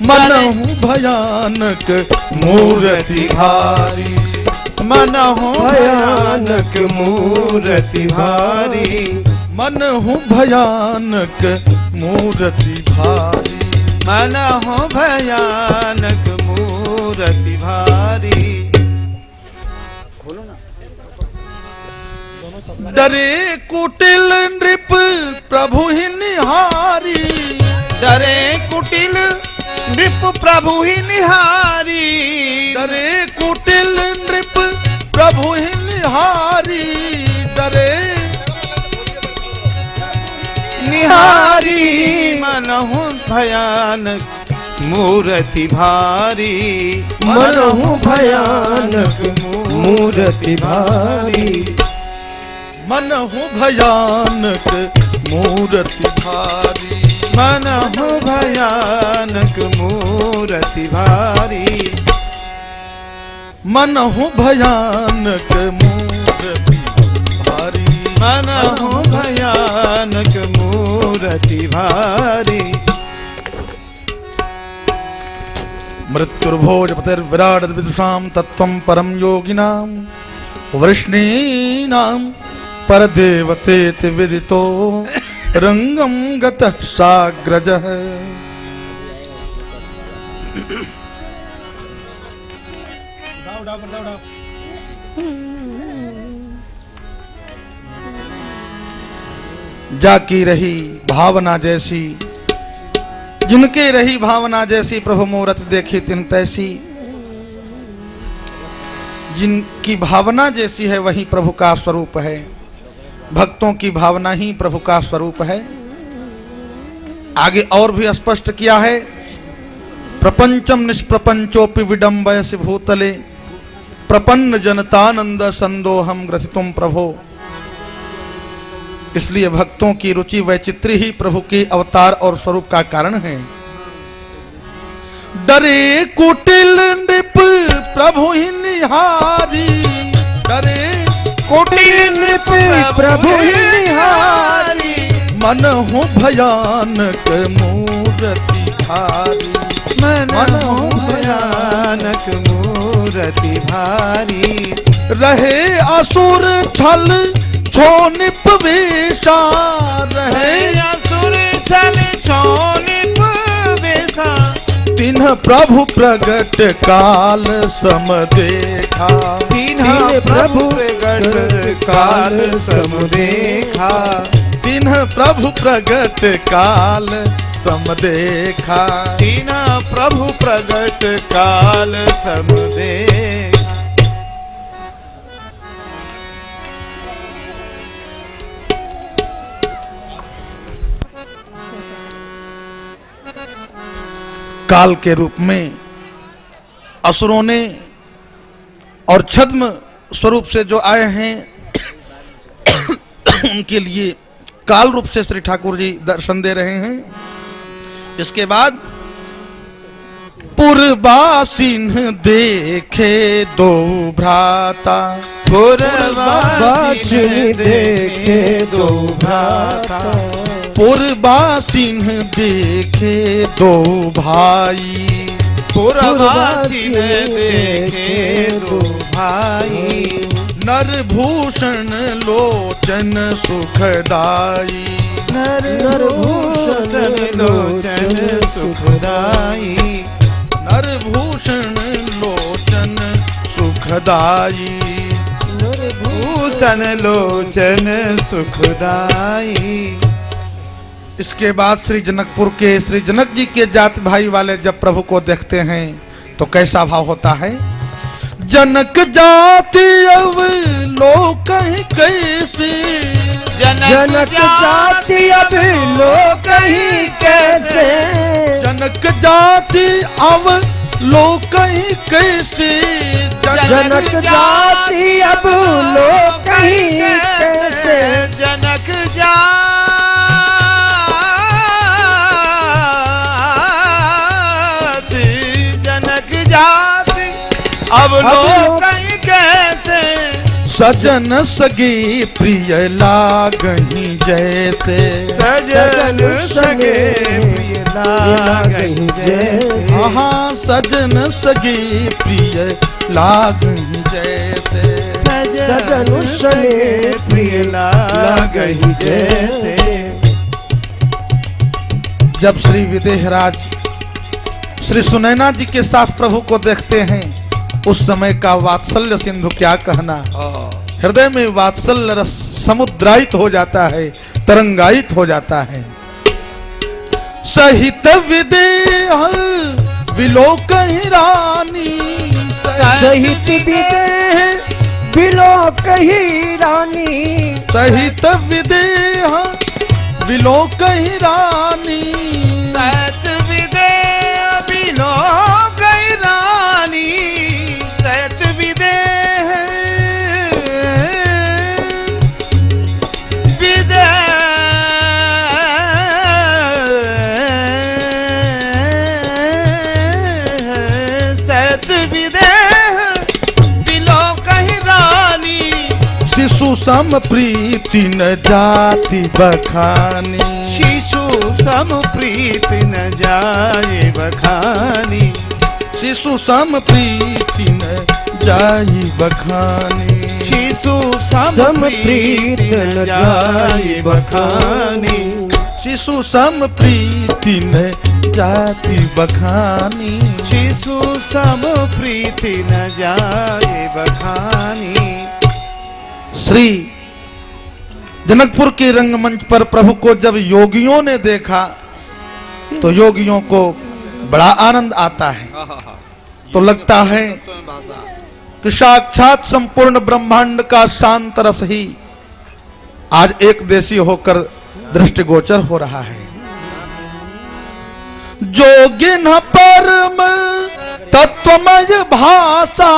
Speaker 1: मनहु भयानक मूर्ति भारी
Speaker 8: मनहु भयानक मूर्ति भारी
Speaker 1: मनहु भयानक मूर्ति भारी
Speaker 8: मनहु भयानक मूर्ति भारी।
Speaker 1: डरे कुटिल नृप प्रभु ही निहारी
Speaker 8: डरे कुटिल नृप प्रभु ही निहारी
Speaker 1: डरे कुटिल नृप प्रभु ही निहारी डरे
Speaker 8: निहारी मनहु भयानक मूर्ति भारी
Speaker 6: मनहु भयानक मूर्ति भारी
Speaker 1: मनहु भयानक मूर्ति भारी
Speaker 8: मनहु भयानक मूर्ति भारी
Speaker 1: मनहु भयानक मूर्ति भारी
Speaker 8: मनहु भयानक मूर्ति भारी।
Speaker 1: मृत्युर्भोजपतिर्विराट विदुषां तत्त्वं परम योगिनां वृष्णीनां परदेवतेति विदितो रंगम गतः साग्रजः। जाकी रही भावना जैसी जिनके रही भावना जैसी प्रभु मूरत देखी तिन तैसी। जिनकी भावना जैसी है वही प्रभु का स्वरूप है। भक्तों की भावना ही प्रभु का स्वरूप है। आगे और भी स्पष्ट किया है, प्रपंचम निष्प्रपंचोपि विडंबयसि भूतले प्रपन्न जनतानंद संदोहम ग्रसितुम प्रभो। इसलिए भक्तों की रुचि वैचित्री ही प्रभु के अवतार और स्वरूप का कारण है। डरे कुटिल नृप प्रभु ही निहारी डरे
Speaker 6: कुटिल नृप प्रभु ही निहारी
Speaker 1: मनहु भयानक मूर्ति भारी
Speaker 8: मनहु भयानक मूर्ति भारी।
Speaker 1: रहे असुर छल छोनिप वेशा रहे
Speaker 8: असुर छल छोनिप वेशा
Speaker 1: तिन्ह प्रभु प्रगट काल सम देखा
Speaker 8: तिन्ह प्रभु प्रगट काल सम देखा
Speaker 1: तिन्ह प्रभु प्रगट काल सम देखा
Speaker 8: तिन्ह प्रभु प्रगट काल सम देखा।
Speaker 1: काल के रूप में असुरों ने और छद्म स्वरूप से जो आए हैं उनके लिए काल रूप से श्री ठाकुर जी दर्शन दे रहे हैं। इसके बाद पुरवासिन देखे दो भ्राता
Speaker 6: पुरवासिन देखे दो भ्राता
Speaker 1: पुरवासिन देखे दो भाई
Speaker 8: पुरवासिन देखे दो भाई
Speaker 1: नरभूषण लोचन सुखदाई
Speaker 8: नरभूषण लोचन सुखदाई
Speaker 1: नरभूषण लोचन सुखदाई
Speaker 8: भूषण लोचन सुखदाई।
Speaker 1: इसके बाद श्री जनकपुर के श्री जनक जी के जात भाई वाले जब प्रभु को देखते हैं तो कैसा भाव होता है। जनक जाति अब लोक कैसे,
Speaker 6: जनक जाति अब लोक ही कैसे,
Speaker 1: जनक जाति अब लोक ही कैसे,
Speaker 6: जनक जाति अब लोक ही कैसे,
Speaker 8: जनक जाति अब लोग कहीं कैसे,
Speaker 1: सजन सगी प्रिय लागही जैसे,
Speaker 8: सजन सगे प्रिय लागही जैसे,
Speaker 1: हाँ सजन सगी प्रिय लागही जैसे,
Speaker 6: सजन सगे
Speaker 8: प्रिय लागही जैसे।
Speaker 1: जब श्री विदेहराज श्री सुनैना जी के साथ प्रभु को देखते हैं उस समय का वात्सल्य सिंधु क्या कहना, हृदय में वात्सल्य रस समुद्रायित हो जाता है, तरंगायित हो जाता है। सहित विदेह विलोकहि रानी,
Speaker 6: सहित विदेह विलोकहि रानी,
Speaker 1: सहित विदेह विलोकहि रानी,
Speaker 8: सत विदेह विलोकहि रानी, सत विदेह सत विदेह विलोकहि रानी,
Speaker 1: शिशु सम प्रीति न जाति बखानी,
Speaker 8: शिशु सम प्रीति न जाए बखानी,
Speaker 1: शिशु सम प्रीति न जाई बखानी,
Speaker 8: शिशु सम प्रीति न जाए बखानी,
Speaker 1: शिशु सम प्रीति न जाति बखानी,
Speaker 8: शिशु सम प्रीति न जाए बखानी।
Speaker 1: श्री जनकपुर के रंगमंच पर प्रभु को जब योगियों ने देखा तो योगियों को बड़ा आनंद आता है, तो लगता है कि साक्षात संपूर्ण ब्रह्मांड का शांत रस ही आज एक देशी होकर दृष्टिगोचर हो रहा है। जोगिन परम तत्वमय भाषा,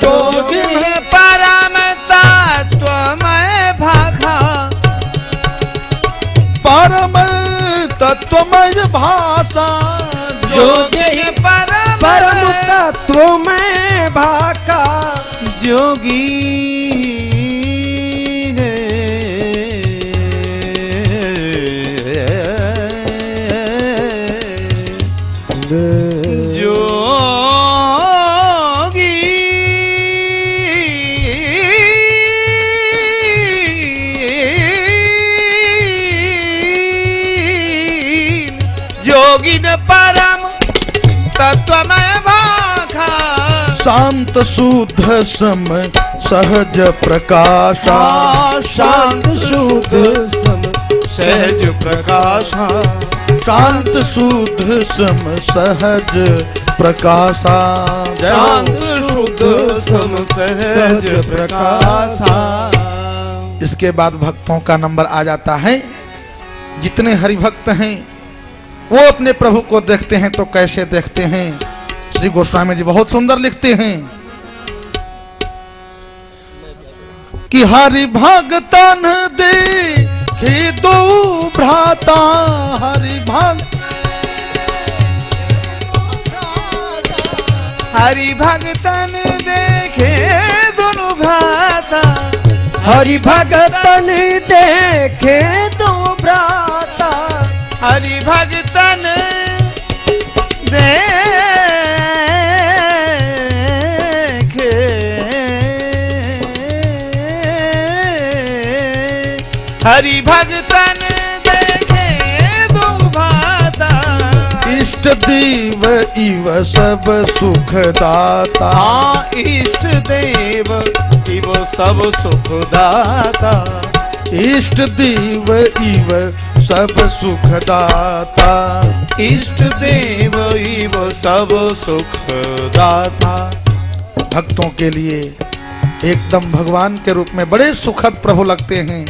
Speaker 1: जोगिन
Speaker 8: परम तत्वमय भाषा,
Speaker 1: परम तत्वमय भाषा,
Speaker 8: जोगी परम
Speaker 6: तत्वमय भाका,
Speaker 8: जोगी जोगिन परम तत्वमय भाखा,
Speaker 1: शांत शुद्ध सम सहज प्रकाशा,
Speaker 6: शांत शुद्ध सम
Speaker 8: सहज प्रकाशा,
Speaker 1: शांत शुद्ध सम सहज प्रकाशा,
Speaker 8: शांत शुद्ध सम सहज प्रकाशा।
Speaker 1: इसके बाद भक्तों का नंबर आ जाता है। जितने हरिभक्त हैं वो अपने प्रभु को देखते हैं तो कैसे देखते हैं। श्री गोस्वामी जी बहुत सुंदर लिखते हैं कि हरि भगतन देखे दो भ्राता, हरि
Speaker 8: हरि भगतन देखे दोनों भ्राता,
Speaker 6: हरि भगतन देखे दो भ्राता,
Speaker 8: हरि भगतन देखे, हरि भगतन देखे दो भ्राता,
Speaker 1: इष्ट इष्ट देव इव सब सुखदाता।
Speaker 8: हाँ इष्ट देव इव सब सुखदाता।
Speaker 1: इष्ट देव इव सब सुखदाता।
Speaker 8: इष्ट देव इव सब सुखदाता।
Speaker 1: भक्तों के लिए एकदम भगवान के रूप में बड़े सुखद प्रभु लगते हैं।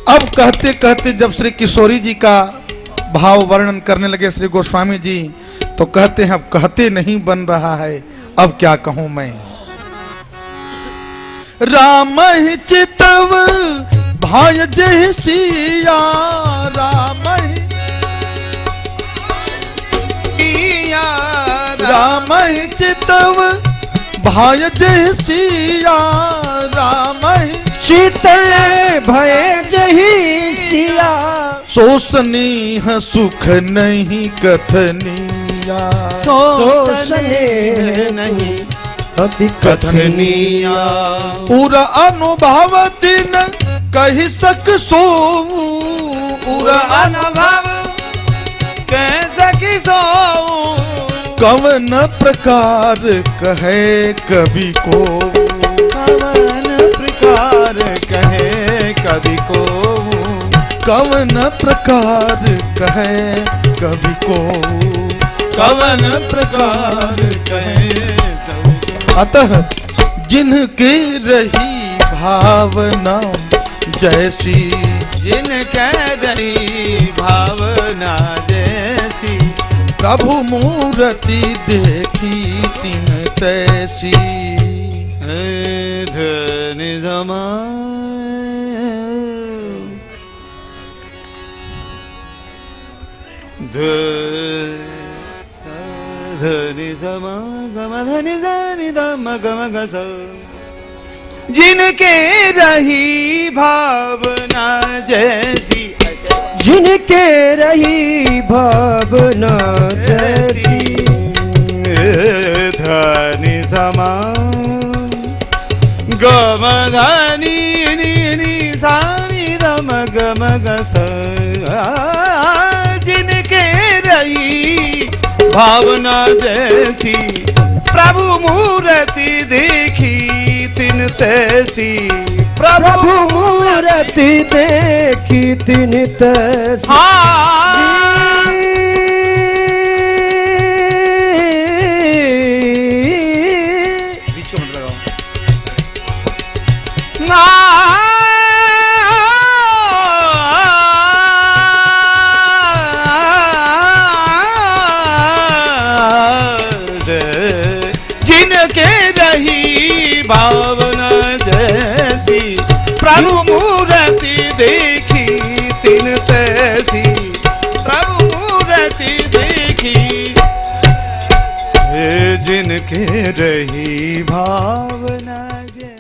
Speaker 1: अब कहते कहते जब श्री किशोरी जी का भाव वर्णन करने लगे श्री गोस्वामी जी, तो कहते हैं अब कहते नहीं बन रहा है, अब क्या कहूं मैं। राम ही चितव भाय जय सिया, राम ही राम ही चितव भाय जय सिया, राम ही
Speaker 6: शीतल भय जही सिया।
Speaker 1: सो स्नेह सुख नहीं कथनिया।
Speaker 6: सो स्नेह नहीं अति कथनिया।
Speaker 1: उर अनुभव दिन कही सक सो, उर
Speaker 8: अनुभव कह सकी सो।
Speaker 1: कवन प्रकार कहे कवि को,
Speaker 8: कवन प्रकार कहे कवि को।
Speaker 1: कवन प्रकार कहे कवि को,
Speaker 8: कवन प्रकार कहे कवि को।
Speaker 1: अतः जिनके रही भावना जैसी,
Speaker 8: जिनके रही भावना जैसी।
Speaker 1: प्रभु मूर्ति देखी तिन तैसी।
Speaker 8: धनि जमा धनि जमा गम धनि जनि दम गम गस। जिनके रही भावना जैसी।
Speaker 6: जिनके रही भावना जैसी।
Speaker 8: धनि समा गम धनि नि सानि रम गम गस। जिनके रही भावना जैसी। प्रभु मूर्ति देखी तिन तैसी।
Speaker 6: प्रभु मूर्ति देखी तिन तैसी।
Speaker 8: बीच में लगाओ। जिनके रही भावना जैसी। प्रभु मूर्ति देखी तिन तैसी। प्रभु मूर्ति देखी जिनके रही भावना जैसी।